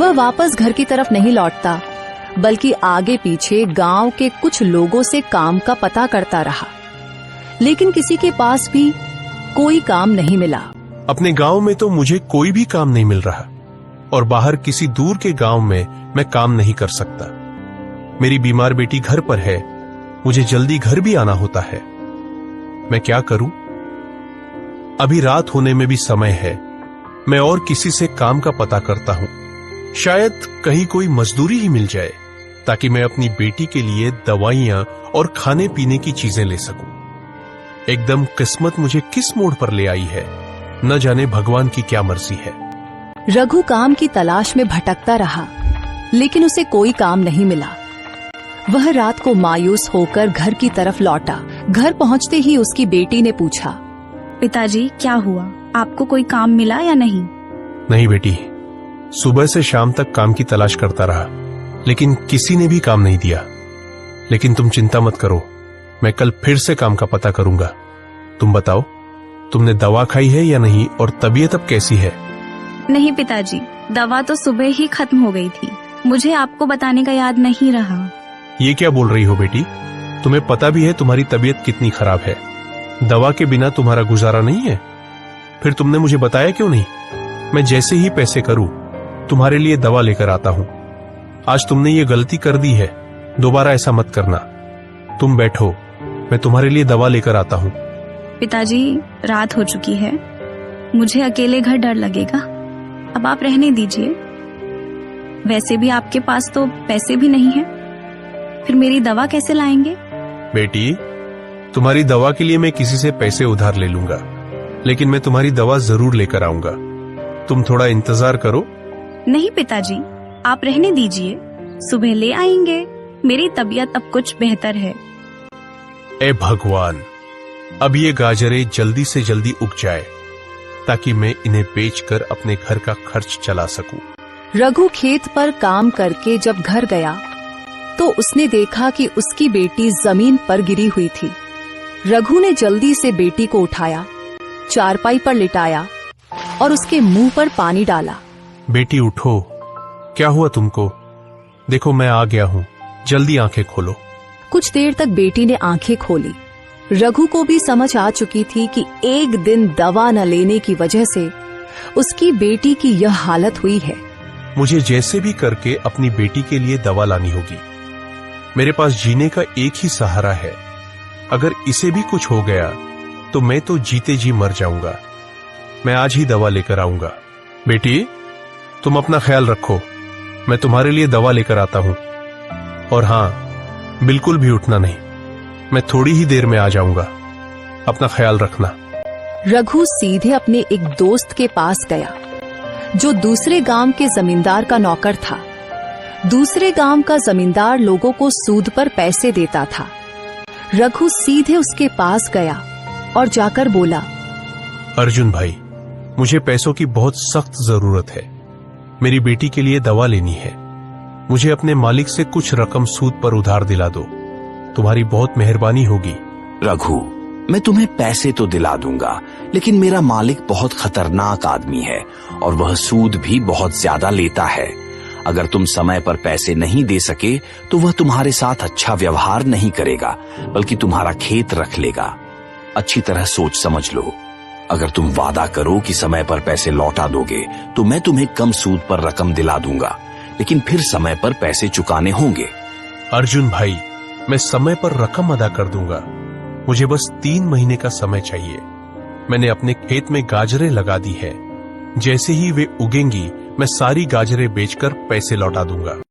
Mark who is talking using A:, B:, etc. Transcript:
A: वह वापस घर की तरफ नहीं लौटता, बल्कि आगे पीछे गांव के कुछ लोगों से काम का पता करता रहा, लेकिन किसी के पास भी कोई काम नहीं मिला।
B: अपने गांव में तो मुझे कोई भी काम नहीं मिल रहा और बाहर किसी दूर के गांव में मैं काम नहीं कर सकता। मेरी बीमार बेटी घर पर है, मुझे जल्दी घर भी आना होता है। मैं क्या करूं? अभी रात होने में भी समय है। मैं और किसी से काम का पता करता हूं, शायद कहीं कोई मजदूरी ही मिल जाए ताकि मैं अपनी बेटी के लिए दवाइयां और खाने पीने की चीजें ले सकूं। एकदम किस्मत मुझे किस मोड़ पर ले आई है, न जाने भगवान की क्या मर्जी है।
A: रघु काम की तलाश में भटकता रहा, लेकिन उसे कोई काम नहीं मिला। वह रात को मायूस होकर घर की तरफ लौटा। घर पहुंचते ही उसकी बेटी ने पूछा,
C: पिताजी क्या हुआ, आपको कोई काम मिला या नहीं?
B: नहीं बेटी, सुबह से शाम तक काम की तलाश करता रहा, लेकिन किसी ने भी काम नहीं दिया। लेकिन तुम चिंता मत करो, मैं कल फिर से काम का पता करूंगा। तुम बताओ, तुमने दवा खाई है या नहीं और तबीयत अब कैसी है?
C: नहीं पिताजी, दवा तो सुबह ही खत्म हो गई थी। मुझे आपको बताने का याद नहीं रहा।
B: ये क्या बोल रही हो बेटी? तुम्हें पता भी है तुम्हारी तबीयत कितनी खराब है। दवा के बिना तुम्हारा गुजारा नहीं है। फिर तुमने मुझे बताया क्यों नहीं? मैं जैसे ही पैसे करूं तुम्हारे लिए दवा लेकर आता हूं। आज तुमने ये गलती कर दी है, दोबारा ऐसा मत करना। तुम बैठो, मैं तुम्हारे लिए दवा लेकर आता हूं।
C: पिताजी रात हो चुकी है, मुझे अकेले घर डर लगेगा। अब आप रहने दीजिए। वैसे भी आपके पास तो पैसे भी नहीं है, फिर मेरी दवा कैसे लाएंगे?
B: बेटी, तुम्हारी दवा के लिए मैं किसी से पैसे उधार ले लूंगा, लेकिन मैं तुम्हारी दवा जरूर लेकर आऊंगा। तुम थोड़ा इंतजार करो।
C: नहीं पिताजी, आप रहने दीजिए, सुबह ले आएंगे। मेरी तबीयत अब कुछ बेहतर है।
B: ए भगवान, अब ये गाजरें जल्दी से जल्दी उग जाए ताकि मैं इन्हें बेचकर अपने घर का खर्च चला सकूं।
A: रघु खेत पर काम करके जब घर गया तो उसने देखा कि उसकी बेटी जमीन पर गिरी हुई थी। रघु ने जल्दी से बेटी को उठाया, चारपाई पर लिटाया और उसके मुंह पर पानी डाला।
B: बेटी उठो, क्या हुआ तुमको? देखो मैं आ गया हूं, जल्दी आंखें खोलो।
A: कुछ देर तक बेटी ने आंखें खोली। रघु को भी समझ आ चुकी थी कि एक दिन दवा न लेने की वजह से उसकी बेटी की यह हालत हुई है।
B: मुझे जैसे भी करके अपनी बेटी के लिए दवा लानी होगी। मेरे पास जीने का एक ही सहारा है। अगर इसे भी कुछ हो गया तो मैं तो जीते जी मर जाऊंगा। मैं आज ही दवा लेकर आऊंगा। बेटी, तुम अपना ख्याल रखो, मैं तुम्हारे लिए दवा लेकर आता हूं। और हां, बिल्कुल भी उठना नहीं, मैं थोड़ी ही देर में आ जाऊंगा। अपना ख्याल रखना।
A: रघु सीधे अपने एक दोस्त के पास गया जो दूसरे गांव के जमींदार का नौकर था। दूसरे गांव का जमींदार लोगों को सूद पर पैसे देता था। रघु सीधे उसके पास गया और जाकर बोला,
B: अर्जुन भाई, मुझे पैसों की बहुत सख्त जरूरत है। मेरी बेटी के लिए दवा लेनी है। मुझे अपने मालिक से कुछ रकम सूद पर उधार दिला दो। तुम्हारी बहुत मेहरबानी होगी।
D: रघु, मैं तुम्हें पैसे तो दिला दूंगा, लेकिन मेरा मालिक बहुत खतरनाक आदमी है और वह सूद भी बहुत ज्यादा लेता है। अगर तुम समय पर पैसे नहीं दे सके तो वह तुम्हारे साथ अच्छा व्यवहार नहीं करेगा, बल्कि तुम्हारा खेत रख लेगा। अच्छी तरह सोच समझ लो। अगर तुम वादा करो कि समय पर पैसे लौटा दोगे तो मैं तुम्हें कम सूद पर रकम दिला दूंगा, लेकिन फिर समय पर पैसे चुकाने होंगे।
B: अर्जुन भाई, मैं समय पर रकम अदा कर दूंगा। मुझे बस 3 महीने का समय चाहिए। मैंने अपने खेत में गाजरें लगा दी है। जैसे ही वे उगेंगी मैं सारी गाजरें बेचकर पैसे लौटा दूंगा।